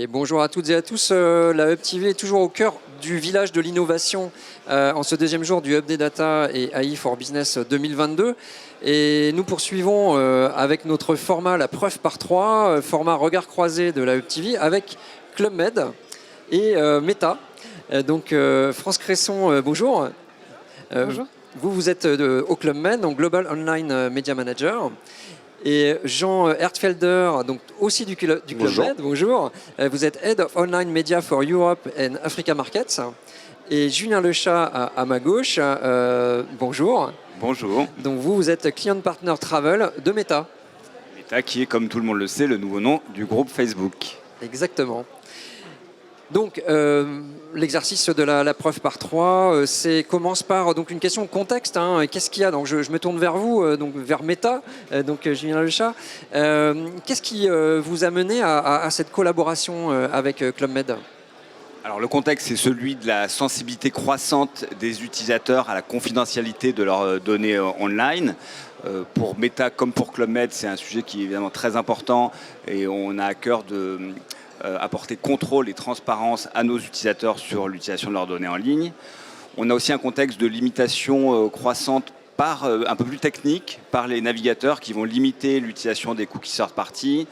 Et bonjour à toutes et à tous. La Hub TV est toujours au cœur du village de l'innovation en ce deuxième jour du Hub des Data et AI for Business 2022. Et nous poursuivons avec notre format La Preuve par 3, format regard croisé de la Hub TV avec Club Med et Meta. Donc France Cresson, bonjour. Bonjour. Vous êtes au Club Med, donc Global Online Media Manager. Et Jean Hertfelder, donc aussi du Club Med, bonjour. Vous êtes Head of Online Media for Europe and Africa Markets. Et Julien Lechat à ma gauche, bonjour. Bonjour. Donc vous êtes Client Partner Travel de Meta. Meta qui est, comme tout le monde le sait, le nouveau nom du groupe Facebook. Exactement. Donc, l'exercice de la preuve par 3 commence par donc, une question de contexte. Hein. Qu'est-ce qu'il y a? Donc, je me tourne vers vous, donc vers Meta, donc Julien Lechat. Qu'est-ce qui vous a mené à cette collaboration avec Club Med? Alors, le contexte, c'est celui de la sensibilité croissante des utilisateurs à la confidentialité de leurs données online. Pour Meta comme pour Club Med, c'est un sujet qui est évidemment très important et on a à cœur de apporter contrôle et transparence à nos utilisateurs sur l'utilisation de leurs données en ligne. On a aussi un contexte de limitation croissante un peu plus technique par les navigateurs qui vont limiter l'utilisation des cookies third party.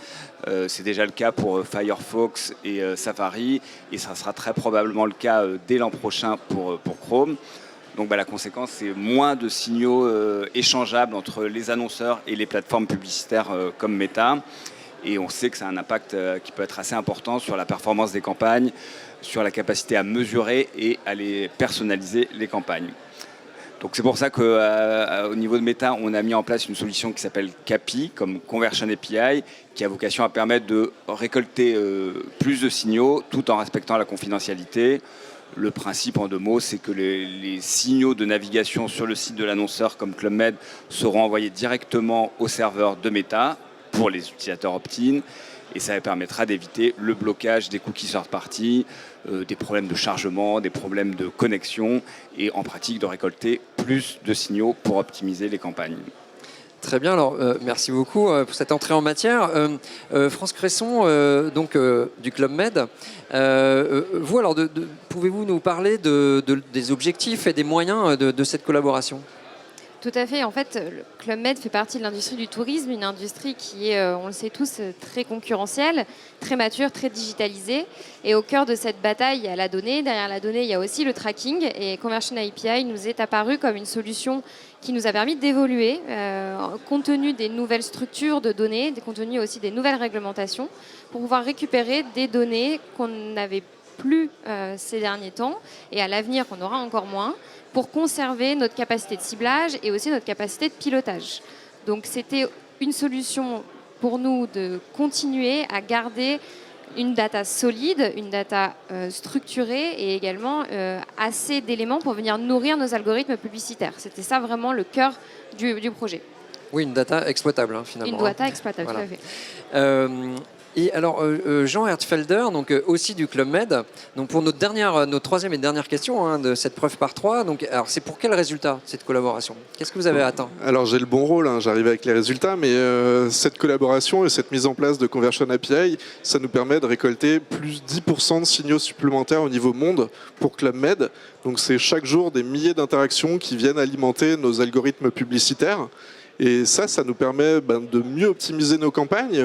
C'est déjà le cas pour Firefox et Safari et ça sera très probablement le cas dès l'an prochain pour Chrome. Donc la conséquence, c'est moins de signaux échangeables entre les annonceurs et les plateformes publicitaires comme Meta. Et on sait que ça a un impact qui peut être assez important sur la performance des campagnes, sur la capacité à mesurer et à les personnaliser les campagnes. Donc c'est pour ça qu'au niveau de Meta, on a mis en place une solution qui s'appelle CAPI, comme Conversion API, qui a vocation à permettre de récolter plus de signaux tout en respectant la confidentialité. Le principe en 2 mots, c'est que les signaux de navigation sur le site de l'annonceur comme Club Med seront envoyés directement au serveur de Meta pour les utilisateurs opt-in et ça permettra d'éviter le blocage des cookies third party, des problèmes de chargement, des problèmes de connexion et en pratique de récolter plus de signaux pour optimiser les campagnes. Très bien, alors merci beaucoup pour cette entrée en matière. France Cresson, donc du Club Med, vous alors, pouvez-vous nous parler des objectifs et des moyens de cette collaboration ? Tout à fait. En fait, le Club Med fait partie de l'industrie du tourisme, une industrie qui est, on le sait tous, très concurrentielle, très mature, très digitalisée. Et au cœur de cette bataille, il y a la donnée. Derrière la donnée, il y a aussi le tracking. Et Conversion API nous est apparu comme une solution qui nous a permis d'évoluer compte tenu des nouvelles structures de données, compte tenu aussi des nouvelles réglementations, pour pouvoir récupérer des données qu'on n'avait plus ces derniers temps et à l'avenir qu'on aura encore moins, pour conserver notre capacité de ciblage et aussi notre capacité de pilotage. Donc c'était une solution pour nous de continuer à garder une data solide, une data structurée et également assez d'éléments pour venir nourrir nos algorithmes publicitaires. C'était ça vraiment le cœur du projet. Oui, une data exploitable finalement. Une data exploitable, voilà. Tout à fait. Et alors, Jean Hertfelder, donc aussi du Club Med, donc pour notre troisième et dernière question de cette preuve par 3, donc, alors c'est pour quel résultat cette collaboration? Qu'est-ce que vous avez atteint? Alors j'ai le bon rôle, j'arrive avec les résultats, mais cette collaboration et cette mise en place de Conversion API, ça nous permet de récolter plus 10% de signaux supplémentaires au niveau monde pour Club Med. Donc c'est chaque jour des milliers d'interactions qui viennent alimenter nos algorithmes publicitaires. Et ça nous permet de mieux optimiser nos campagnes.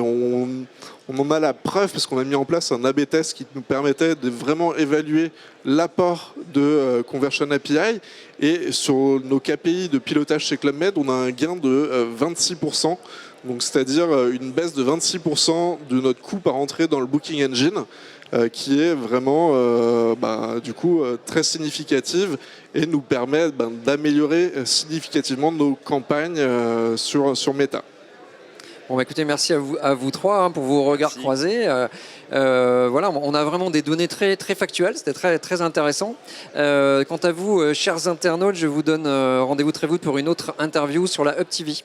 On en a la preuve parce qu'on a mis en place un A/B test qui nous permettait de vraiment évaluer l'apport de Conversion API. Et sur nos KPI de pilotage chez Club Med, on a un gain de 26%. Donc, c'est-à-dire une baisse de 26% de notre coût par entrée dans le Booking Engine, qui est vraiment du coup très significative et nous permet d'améliorer significativement nos campagnes sur Meta. Bon, écoutez, merci à vous trois pour vos regards croisés. Voilà, on a vraiment des données très, très factuelles, c'était très, très intéressant. Quant à vous, chers internautes, je vous donne rendez-vous très vite pour une autre interview sur la Hub TV.